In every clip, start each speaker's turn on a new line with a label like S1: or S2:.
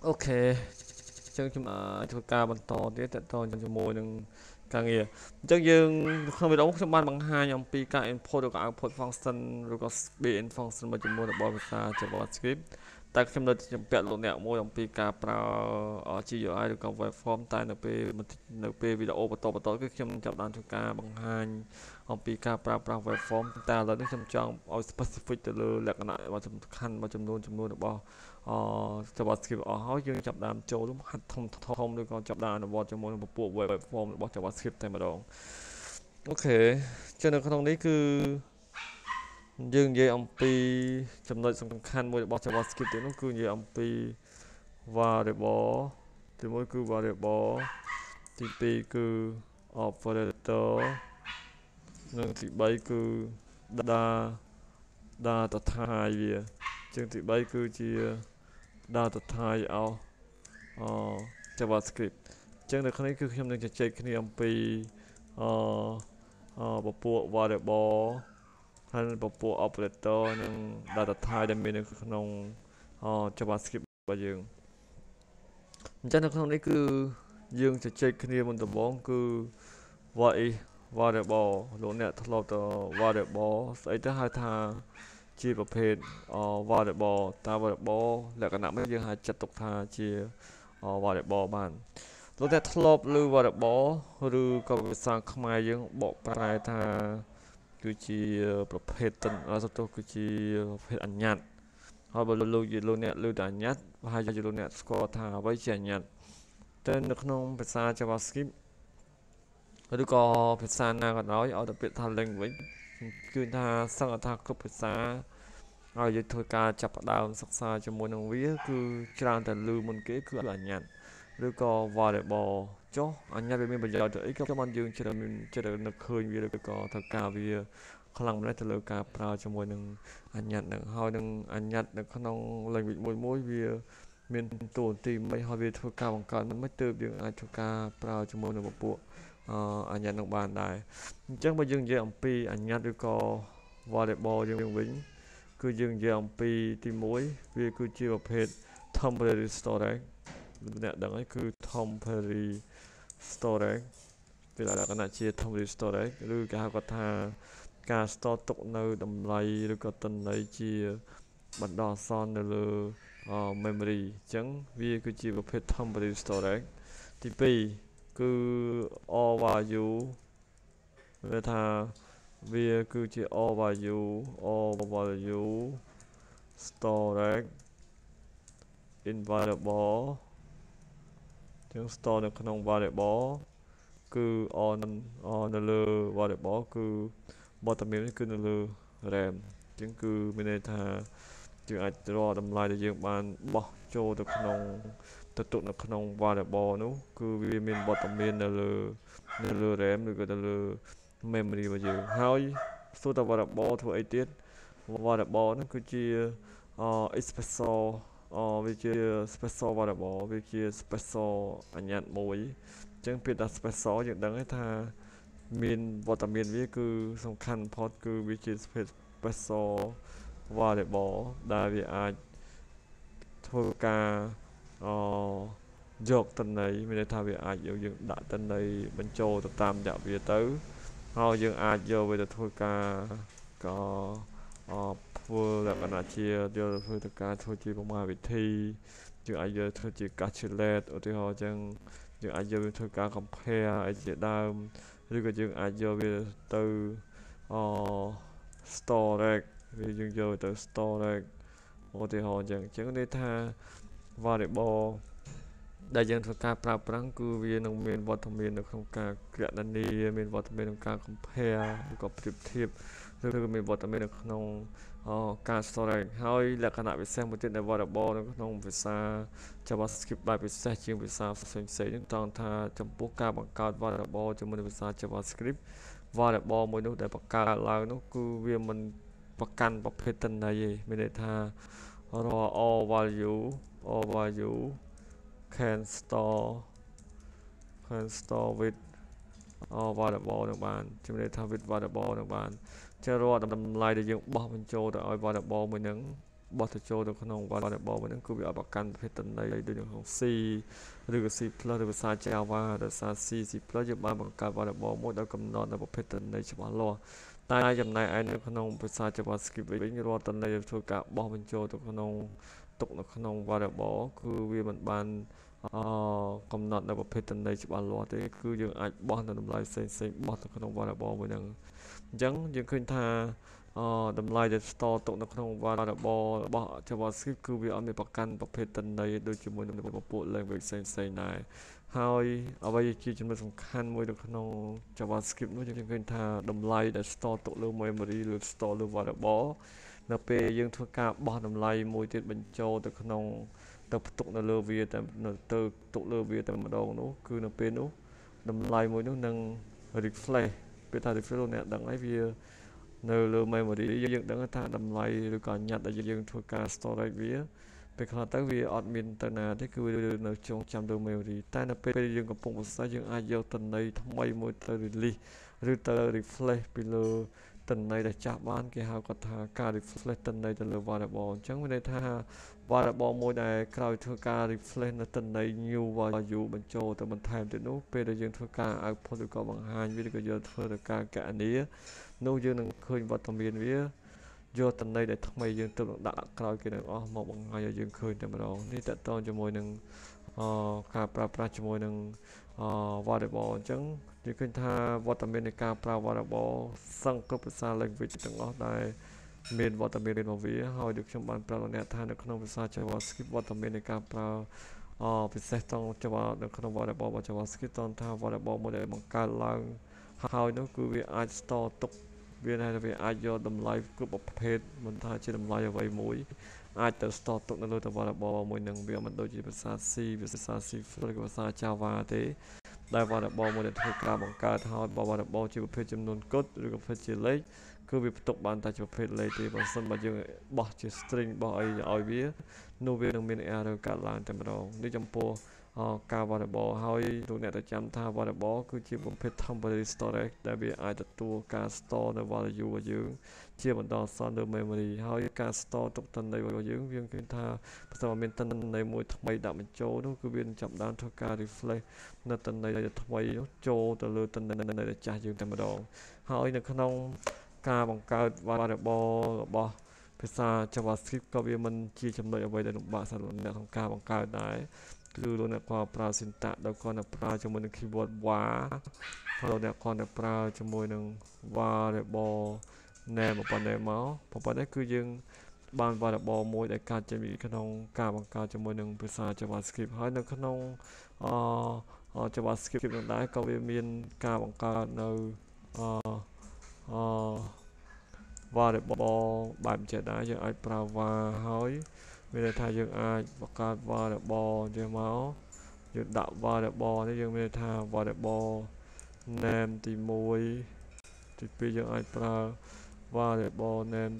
S1: អូខេអញ្ចឹងខ្ញុំធ្វើការបន្តទៀតតទៅជាមួយនឹងការងារអញ្ចឹងយើងក្នុងវីដេអូខ្ញុំបានបង្ហាញអំពីការ input ឬក៏ output function ឬក៏ built-in function មួយចំនួនរបស់ភាសា JavaScript តែខ្ញុំនៅជំពាក់លោកអ្នកមួយអំពីការប្រើ GUI ឬក៏ waveform តែនៅពេលវីដេអូបន្តគឺខ្ញុំចាប់ផ្ដើមធ្វើការបង្ហាញអំពីការប្រើប្រាស់ waveform តែឥឡូវនេះខ្ញុំចង់ឲ្យ specific ទៅលើលក្ខណៈសំខាន់មួយចំនួនរបស់JavaScript អស់ហើយយើងចាប់ផ្ដើមចូលហាត់ធំឬក៏ចាប់ផ្ដើមអនុវត្តជាមួយនឹងពពួក waveform របស់ JavaScript តែម្ដងអូខេចឹងនៅក្នុងនេះគឺយើងនិយាយអំពីចំណុចសំខាន់មួយរបស់ JavaScript ទៀតនោះគឺនិយាយអំពី variable ទី1គឺ variable ទី2គឺ operator និងទី3គឺ data type វាជាងទី3គឺជា data type of JavaScript អញ្ចឹងនៅក្នុងនេះគឺខ្ញុំនឹងជជែកគ្នាអំពីពពួក variable ហើយពពួក operator និង data type ដែលមាននៅក្នុង JavaScript របស់យើងអញ្ចឹងនៅក្នុងនេះគឺយើងជជែកគ្នាមុនដំបូងគឺ what is variable លោកអ្នកធ្លាប់ទៅ variable ស្អីទៅហៅថាជាប្រភេទ variable តើ variable លក្ខណៈមួយយើងអាចចាត់ទុកថាជា variable បានលោកអ្នកធ្លាប់ឮ variable ឬក៏ភាសាខ្មែរយើងបកប្រែថាគឺជាប្រភេទគឺជាប្រភេទអញ្ញត្តិហើយបើលោកអ្នកឮតែអញ្ញត្តិប្រហែលជាលោកអ្នកស្គាល់ថាអ្វីជាអញ្ញត្តិតែនៅក្នុងភាសា JavaScript ឬក៏ភាសាណាក៏ដោយឲ្យតែពាក្យថា language គឺថាសឹងថាគ្រប់ភាសាហើយយើងធ្វើការចាប់ផ្ដើមសិក្សាជាមួយនឹងវាគឺច្រើនតែឮមុនគេគឺអញ្ញត្តិឬក៏ variable ចុះអញ្ញត្តិវាមានប្រយោជន៍ទៅអីក៏បានយើងច្រើននឹកឃើញវាឬក៏ត្រូវការវាខ្លាំងម្ល៉េះទៅលើការប្រើជាមួយនឹងអញ្ញត្តិនឹងហើយនឹងអញ្ញត្តិនៅក្នុង language មួយវាមានតួនាទីមិនហើយវាធ្វើការបង្កើតមិនទើបយើងអាចធ្វើការប្រើជាមួយនឹងពពួកអញ្ញត្តិនឹងបានដែរអញ្ចឹងបើយើងនិយាយអំពីអញ្ញត្តិឬក៏ variable យើងវិញគឺយើងនិយាយអំពីទី1វាគឺជាប្រភេទ temporary storage អ្នកដឹងហើយគឺ temporary storage វាលក្ខណៈជា temporary storage ឬគេហៅគាត់ថាការ store ទុកនៅតម្លៃឬក៏ទិន្នន័យជាបណ្ដោះអាសន្ននៅលើ memory អញ្ចឹងវាគឺជាប្រភេទ temporary storage ទី2គឺ all value វាថាវាគឺជា all value storage in variable ចឹង store នៅក្នុង variable គឺ នៅលើ variable គឺវត្តមានគឺនៅលើ RAM ចឹងគឺមានន័យថាយើងអាចរកតម្លៃដែលយើងបានបោះចូលទៅក្នុងទៅទុកនៅក្នុង variable នោះគឺវាមានវត្តមាននៅលើ RAM ឬក៏នៅលើ memory របស់យើងហើយសួរថា variable ធ្វើអីទៀត variable ហ្នឹងគឺជា special វាជា special variable វាជា special អញ្ញត្តិមួយអញ្ចឹងពាក្យថា special យើងដឹងថាមានវត្តមានវាគឺសំខាន់បំផុតគឺវាជា special variable ដែលវាអាចធ្វើការយកតន័យមានន័យថាវាអាចយើងដាក់តន័យបញ្ចូលទៅតាមរយៈវាទៅហើយយើងអាចយកវាទៅធ្វើការធ្វើលក្ខណៈជាយកទៅធ្វើការធ្វើជាប្រមាណវិធីយើងអាចយកធ្វើជា calculate ឧទាហរណ៍អញ្ចឹងយើងអាចយកវាធ្វើការ compare អីជាដើមឬក៏យើងអាចយកវាទៅstorage វាយើងយកទៅ storage ឧទាហរណ៍អញ្ចឹងន័យថា variable ដែលយើងធ្វើការប្រើប្រាស់គឺវានឹងមានវត្តមាននៅក្នុងការគណនាមានវត្តមានក្នុងការ compare ឬក៏ប្រៀបធៀបឬក៏មានវត្តមាននៅក្នុងការ storage ហើយលក្ខណៈពិសេសមួយទៀតនៃ variable នៅក្នុងភាសា JavaScript បែបពិសេសជាងភាសាផ្សេងៗហ្នឹងត្រង់ថាចំពោះការបង្កើត variable ជាមួយនឹងភាសា JavaScript variable មួយនោះដែលបង្កើតឡើងនោះគឺវាមិនប្រកាន់ប្រភេទទិន្នន័យទេមានន័យថារាល់ all value can store with variable នឹងបានជំរាបថា with variable នឹងបានចេះរាល់តម្លៃដែលយើងបោះបញ្ចូលទៅឲ្យ variable មួយហ្នឹង បោះទៅចូលទៅក្នុង variable ហ្នឹងគឺវាអត់ប្រកាន់ប្រភេទតំណែងដូចនៅក្នុង C ឬក៏ C+ ឬភាសា Java ឬភាសា C C+ យើងបានបង្កើត variable មួយដោយកំណត់នៅប្រភេទតំណែងច្បាស់លាស់តែចំណែកឯនៅក្នុងភាសា JavaScript វិញរាល់តំណែងធ្វើការបោះបញ្ចូលទៅក្នុងទុកនៅក្នុង variable គឺវាមិនបានកំណត់នៅប្រភេទតំណែងច្បាស់លាស់ទេគឺយើងអាចបោះនៅតម្លៃផ្សេងបោះទៅក្នុង variable មួយហ្នឹងអញ្ចឹងយើងឃើញថាតម្លៃដែល store ទុកនៅក្នុង variable របស់ JavaScript គឺវាអត់មានប្រកាន់ប្រភេទតំណែងដូចជាមួយនឹងពពួក language ផ្សេងដែរហើយអ្វីជាចំណុចសំខាន់មួយនៅក្នុង JavaScript នោះយើងឃើញថាតម្លៃដែល store ទុកលើ memory ឬ store លើ variable នៅពេលយើងធ្វើការបោះតម្លៃមួយទៀតបញ្ចូលទៅក្នុងទៅផ្ទុកនៅលើវាតែទៅទុកលើវាតែម្ដងនោះគឺនៅពេលនោះតម្លៃមួយនោះនឹង refresh ពេលថា refresh លោកអ្នកដឹងហើយវានៅលើ memory យើងដឹងថាតម្លៃឬក៏ញ៉ាត់ដែលយើងធ្វើការ storage វាពេលខ្លះទៅវាអត់មានទៅណាទេគឺនៅចងចាំលើ memory តែនៅពេលយើងកំពុងប្រសិទ្ធយើងអាចយកតំណែងថ្មីមួយទៅ release ឬទៅ refresh ពីលើតំណែងដែលចាស់បានគេហៅគាត់ថាការ refresh តំណែងទៅលើ variable អញ្ចឹងមានន័យថា variable មួយដែលក្រោយធ្វើការ refresh នៅតំណែង new value បញ្ចូលទៅបន្ថែមទៀតនោះពេលដែលយើងធ្វើការ output ឬក៏បង្ហាញវាឬក៏យកធ្វើទៅការកណនានោះយើងនឹងឃើញវត្តមានវាយកតំណែងដែលថ្មីយើងទៅដាក់ក្រោយគេនឹងអស់មកបង្ហាញឲ្យយើងឃើញតែម្ដងនេះតកតងជាមួយនឹងការប្រើប្រាស់ជាមួយនឹងvariable អញ្ចឹងយើងឃើញថាវត្តមាននៃការប្រើ variable សង្កត់ភាសា language ទាំងអស់ដែលមានវត្តមានរបស់វាហើយដូចខ្ញុំបានប្រាប់លោកអ្នកថានៅក្នុងភាសា JavaScript វត្តមាននៃការប្រើពិសេសតង Java នៅក្នុង variable របស់ JavaScript តថា variable មួយដែលបង្កើតឡើងហើយនោះគឺវាអាច store ទុកវាអាចយកតម្លៃគ្រប់ប្រភេទមិនថាជាតម្លៃអ្វីមួយអាចទៅ store ទុកនៅលើ variable មួយនឹងវាមិនដូចជាភាសា C ភាសា C+ ឬភាសា Java ទេដែល variable មួយដែលធ្វើការបង្កើតហើយ variable ជាប្រភេទចំនួនគត់ឬក៏ប្រភេទជាលេខគឺវាផ្ទុកបានតែជាប្រភេទលេខទេបើមិនបើយើងបោះជា string បោះអីឲ្យវានោះវានឹងមាន error កើតឡើងតែម្ដងនេះចំពោះការ variable ហើយលោកអ្នកត្រូវចាំថា variable គឺជាប្រភេទ temporary storage ដែលវាអាចទទួលការ store នៅ value របស់យើងជាបន្តអសន្នលើ memory ហើយការ store ទុកតំណែងរបស់យើងវាឃើញថាបើសិនមានតំណែងមួយថ្មីដាក់បញ្ចូលនោះគឺវានឹងចាប់ដើមធ្វើការ refresh នៅតំណែងថ្មីនោះចូលទៅលើតំណែងដែលចាស់យើងតែម្ដងហើយនៅក្នុងការបង្កើត variable របស់ភាសា JavaScript ក៏វាមិនជាចំណុចអ្វីដែលលំបាកសម្រាប់អ្នកក្នុងការបង្កើតដែរគឺលោកអ្នកគាត់ប្រើ syntax ដោយគាត់នឹងប្រើជាមួយនឹង keyword var ហើយលោកអ្នកគាត់នឹងប្រើជាមួយនឹង variable name ប៉ុណ្ណេះមកប៉ុណ្ណេះគឺយើងបាន variable មួយដែលកើតចេញពីក្នុងការបង្កើតជាមួយនឹងភាសា JavaScript ហើយនៅក្នុងJavaScript នឹងដែរក៏វាមានការបង្កើតនៅvariable បែបចេះដែរយើងអាចប្រើ var ហើយមានន័យថាយើងអាចបង្កើត variable ចេះមកយើងដាក់ variable នេះយើងមានន័យថា variable name ទី1ទី2យើងអាចប្រើ variable name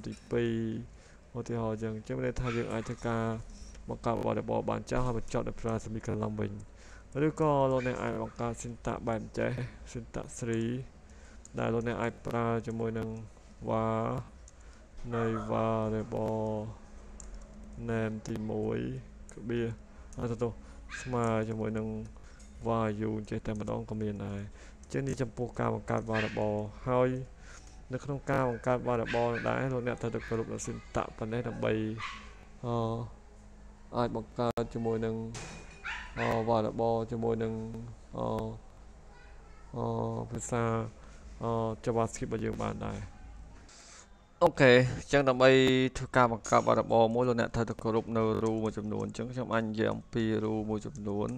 S1: ទី2ឧទាហរណ៍អញ្ចឹងមានន័យថាយើងអាចធ្វើការបង្កើត variable បានចាស់ហើយបញ្ចប់ដោយប្រើ semicolon វិញឬក៏លោកអ្នកអាចបង្កើត syntax បែបចេះ syntax 3ដែលលោកអ្នកអាចប្រើជាមួយនឹង var នៃ variable name ទី1ក្បៀសអត់ទៅស្មើជាមួយនឹង value ចេះតែម្ដងក៏មានដែរចឹងនេះចំពោះការបង្កើត variable ហើយនៅក្នុងការបង្កើត variable ដែរលោកអ្នកត្រូវតែគោរពនៅ syntax ប៉ុណ្ណេះដើម្បីអាចបង្កើតជាមួយនឹងvariable ជាមួយនឹងភាសាJavaScript របស់យើងបានដែរអូខេអញ្ចឹងដើម្បីធ្វើការបង្កើត variable មួយលោកអ្នកត្រូវតែគោរពនៅ rule មួយចំនួនអញ្ចឹងខ្ញុំអាចនិយាយអំពី rule មួយចំនួន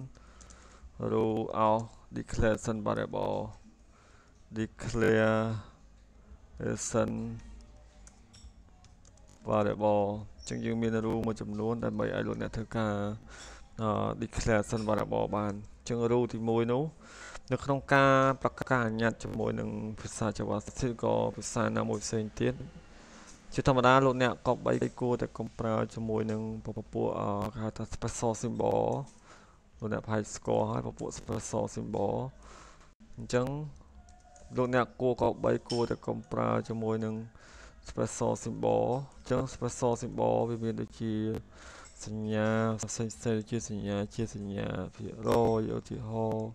S1: rule of declaration variable declaration variable អញ្ចឹងយើងមាន rule មួយចំនួនដើម្បីឲ្យលោកអ្នកធ្វើការ declaration variable បានអញ្ចឹង rule ទី1នោះនៅក្នុងការប្រកាសបញ្ញត្តិជាមួយនឹងភាសា JavaScript ក៏ភាសាណាមួយផ្សេងទៀតជាធម្មតាលោកអ្នកក៏បីគួរតែកុំប្រើជាមួយនឹងពពួកគេហៅថា special symbol លោកអ្នកប្រហែលស្គាល់ហើយពពួក special symbol អញ្ចឹងលោកអ្នកគួរតែកុំប្រើជាមួយនឹង special symbol អញ្ចឹង special symbol វាមានដូចជាសញ្ញាផ្សេងៗជាសញ្ញាភាគរយឧទាហរណ៍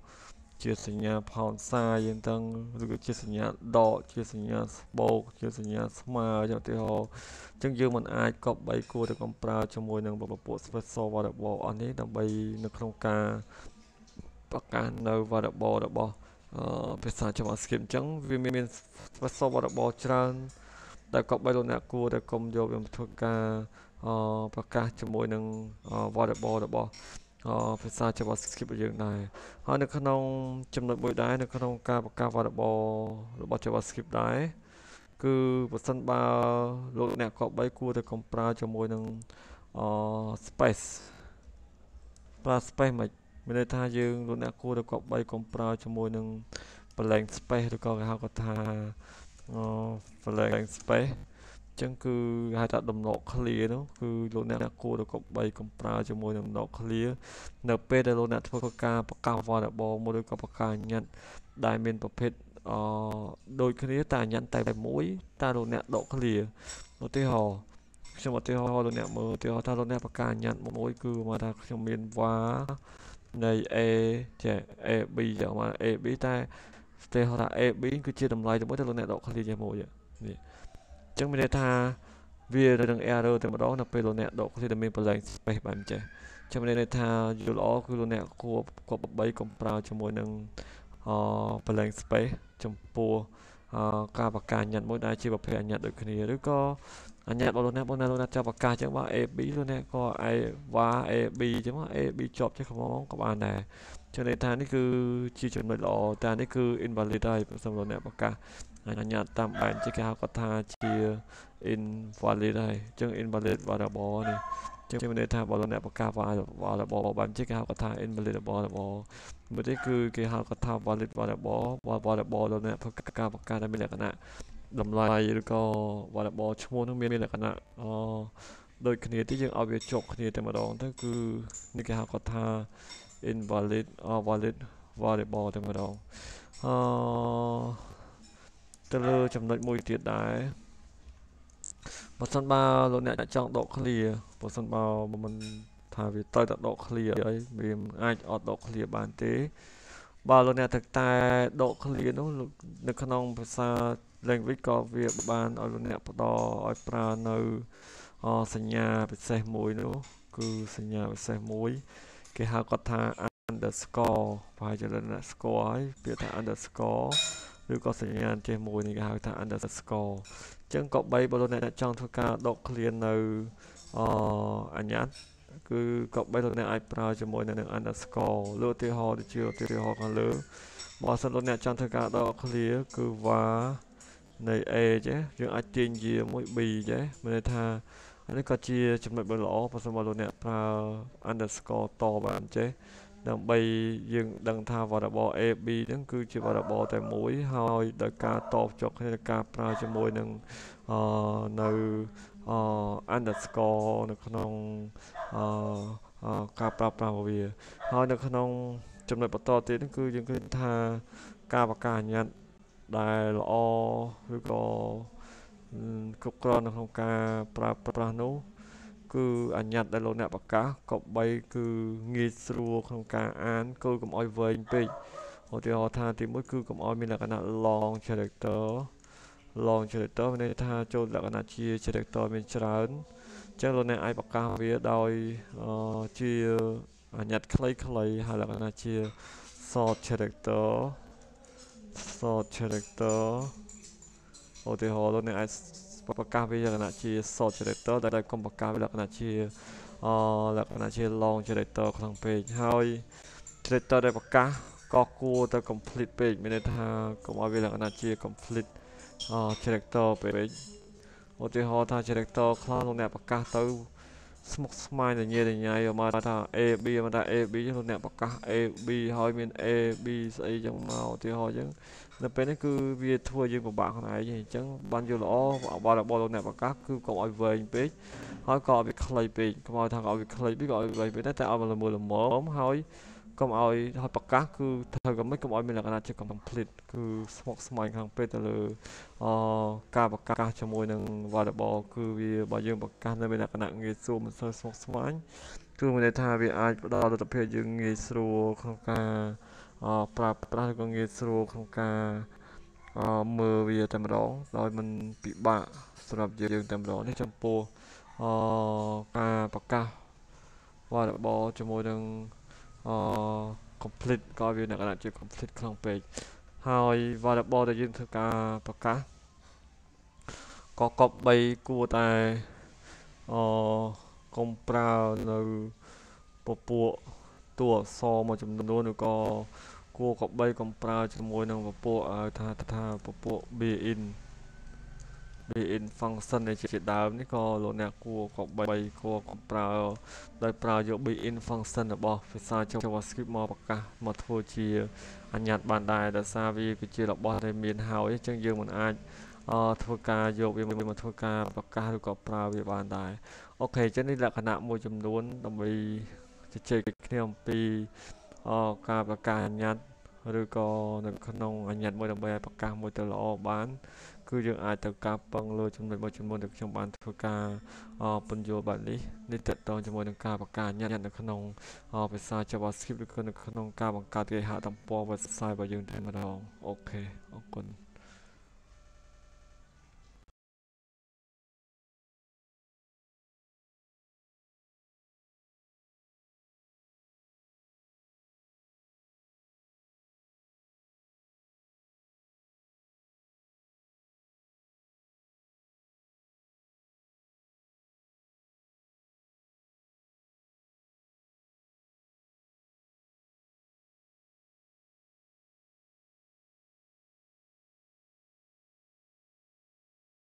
S1: ជាសញ្ញាផោនសាយយ៉ាងទាំងឬក៏ជាសញ្ញាដកជាសញ្ញាស្បូកជាសញ្ញាស្មើយ៉ាងឧទាហរណ៍អញ្ចឹងយើងមិនអាចគប្បីគួរតែកំប្រើជាមួយនឹងពពួក special variable អស់នេះដើម្បីនៅក្នុងការប្រកាសនៅ variable របស់ភាសា JavaScript អញ្ចឹងវាមាន special variable ច្រើនដែលគប្បីលោកអ្នកគួរតែកុំយកវាមកធ្វើការប្រកាសជាមួយនឹង variable របស់ភាសា JavaScript យើងដែរហើយនៅក្នុងចំណុចមួយដែរនៅក្នុងការប្រកាស variable របស់ JavaScript ដែរគឺបើសិនបើលោកអ្នកគប្បីគួរតែកំប្រើជាមួយនឹងspace ប្រើ space មិនមានន័យថាយើងលោកអ្នកគួរតែគប្បីកំប្រើជាមួយនឹង blank space ឬក៏គេហៅគាត់ថាblank space អញ្ចឹងគឺហៅថាដំណក់ clear នោះគឺលោកអ្នកគួរតែគប្បីកំប្រើជាមួយនឹងដំណក់ clear នៅពេលដែលលោកអ្នកធ្វើការប្រកាស variable មួយឬក៏ប្រកាសអញ្ញត្តិដែលមានប្រភេទដូចគ្នាតែអញ្ញត្តិតែមួយតែលោកអ្នកដក clear ឧទាហរណ៍ខ្ញុំឧទាហរណ៍លោកអ្នកមើលឧទាហរណ៍ថាលោកអ្នកប្រកាសអញ្ញត្តិមួយគឺមកថាខ្ញុំមាន var នៃ a ចេ ab យ៉ាងមក ab តែឧទាហរណ៍ថា ab គឺជាតម្លៃមួយដែលលោកអ្នកដក clear ជាមួយនេះអញ្ចឹងមានន័យថាវានឹង error តែម្ដងនៅពេលលោកអ្នកដក clear ដែលមាន blank space បែបនេះចេះចាំមានន័យថាយល់ល្អគឺលោកអ្នកគួរ3កំប្រើជាមួយនឹងblank space ចំពោះការប្រកាសអញ្ញត្តិមួយដែលជាប្រភេទអញ្ញត្តិដូចគ្នាឬក៏អញ្ញត្តិរបស់លោកអ្នកចាប់ប្រកាសអញ្ចឹងបាទ AB លោកអ្នកក៏var AB អញ្ចឹង AB ជាប់ជាខ្មងក៏បានដែរចឹងន័យថានេះគឺជាចំណុចល្អតែនេះគឺ invalid ហើយសម្រាប់អ្នកប្រកាសអញ្ញត្តិតាមបែបជាគេហៅគាត់ថាជា invalid ហើយអញ្ចឹង invalid variable នេះចឹងមានន័យថាបើលោកអ្នកប្រកាស variable បែបជាគេហៅគាត់ថា invalid variable មួយទៀតគឺគេហៅគាត់ថា valid variable variable លោកអ្នកធ្វើការប្រកាសដែលមានលក្ខណៈតម្លៃឬក៏ variable ឈ្មោះនឹងមានលក្ខណៈដូចគ្នាទីយើងឲ្យវាជាប់គ្នាតែម្ដងទៅគឺនេះគេហៅគាត់ថា invalid valid variable តែម្ដងទៅលើចំណុចមួយទៀតដែរបើសិនបើលោកអ្នកចង់ដក clear បើសិនបើមិនថាវាត្រូវតែដក clear ហើយវាមិនអាចអត់ដក clear បានទេបើលោកអ្នកតែដក clear នោះនៅក្នុងភាសា language ក៏វាបានឲ្យលោកអ្នកផ្ដល់ឲ្យប្រើនៅសញ្ញាពិសេសមួយនោះគឺសញ្ញាពិសេសមួយគេហៅគាត់ថា underscore ប្រហែលជាលោកអ្នកស្គាល់ហើយពាក្យថា underscore ឬក៏សញ្ញាចេះមួយនេះគេហៅថា underscore អញ្ចឹងក៏បីបើលោកអ្នកចង់ធ្វើការដក clear នៅអញ្ញត្តិគឺក៏បីលោកអ្នកអាចប្រើជាមួយនឹង underscore លើឧទាហរណ៍ដូចជាឧទាហរណ៍ខាងលើបើសិនលោកអ្នកចង់ធ្វើការដក clear គឺ var នៃ a ចេះយើងអាចទាញជាមួយ b ចេះមានន័យថានេះក៏ជាចំណុចមួយល្អបើសិនមកលោកអ្នកប្រើ underscore តបានចេះដើម្បីយើងដឹងថា variable ab ហ្នឹងគឺជា variable តែមួយហើយដោយការតបជាប់គ្នាការប្រើជាមួយនឹងនៅ underscore នៅក្នុងការប្រើប្រាស់របស់វាហើយនៅក្នុងចំណុចបន្តទៀតគឺយើងឃើញថាការបង្កើតអញ្ញត្តិដែលល្អឬក៏គ្រប់គ្រាន់នៅក្នុងការប្រើប្រាស់នោះគឺអញ្ញត្តិដែលលោកអ្នកប្រកាសក៏បីគឺងាយស្រួលក្នុងការអានគឺកុំឲ្យវែងពេកឧទាហរណ៍ថាទីមួយគឺកុំឲ្យមានលក្ខណៈ long character មានន័យថាចូលលក្ខណៈជា character មានច្រើនអញ្ចឹងលោកអ្នកអាចប្រកាសវាដោយជាអញ្ញត្តិខ្លីៗហើយលក្ខណៈជា short character ឧទាហរណ៍លោកអ្នកអាចប្រកាសវាលក្ខណៈជា short character ដែលកុំប្រកាសវាលក្ខណៈជា long character ខ្លាំងពេកហើយ character ដែលប្រកាសក៏គួរតែ complete ពេកមានន័យថាកុំឲ្យវាលក្ខណៈជា complete character ពេកឧទាហរណ៍ថា character ខ្លះលោកអ្នកប្រកាសទៅស្មុគស្មាញញ៉ៃមកថា AB មកថា AB លោកអ្នកប្រកាស AB ហើយមាន AB ស្អីចឹងមកឧទាហរណ៍ចឹងនៅពេលនេះគឺវាធ្វើយើងពិបាកខ្លួនឯងអញ្ចឹងបានយល់ល្អបើរបស់លោកអ្នកប្រកាសគឺកុំឲ្យវែងពេកហើយក៏ឲ្យវាខ្លីពេកកុំឲ្យថាឲ្យវាខ្លីពេកក៏ឲ្យវែងពេកតែឲ្យល្មមហើយ កុំឲ្យប្រកាសគឺត្រូវក៏មិនកុំឲ្យមានលក្ខណៈជា complete គឺស្មុគស្មាញខាងពេកទៅលើការប្រកាសជាមួយនឹង variable គឺវាបើយើងប្រកាសនៅមានលក្ខណៈងាយស្រួលមិនសូវស្មុគស្មាញគឺមានន័យថាវាអាចផ្ដល់លទ្ធភាពយើងងាយស្រួលក្នុងការប្រើប្រាស់ឬក៏ងាយស្រួលក្នុងការមើលវាតែម្ដងដោយមិនពិបាកសម្រាប់យើងតែម្ដងនេះចំពោះការប្រកាស variable ជាមួយនឹងអឺ complete ក៏វាលក្ខណៈជា complete ខ្លាំងពេកហើយ variable ដែលយើងធ្វើការប្រកាសក៏គប្បីគួរតែអកុំប្រើនៅពពួកតួអក្សរមួយចំនួនឬក៏គួរគប្បីកុំប្រើជាមួយនឹងពពួកថាពពួក built-in function ដែលជាដើមនេះក៏លោកអ្នកគួរកុំប្រើដោយប្រើយក built-in function របស់ភាសា JavaScript មកប្រកាសមកធ្វើជាអញ្ញត្តិបានដែរដោយសារវាគឺជារបស់ដែលមានហើយអញ្ចឹងយើងមិនអាចធ្វើការយកវាមកធ្វើការប្រកាសឬក៏ប្រើវាបានដែរអូខេចឹងនេះលក្ខណៈមួយចំនួនដើម្បីជជែកគ្នាអំពីការប្រកាសអញ្ញត្តិឬក៏នៅក្នុងអញ្ញត្តិមួយដើម្បីឲ្យប្រកាសមួយទៅល្អបានគឺយើងអាចទៅការពឹងលើចំណុចមួយចំនួនដែលខ្ញុំបានធ្វើការពន្យល់បែបនេះតកតងជាមួយនឹងការប្រកាសអញ្ញត្តិនៅក្នុងភាសា JavaScript ឬក៏នៅក្នុងការបង្កើតគេហទំព័រ website របស់យើងតែម្ដងអូខេអរគុណ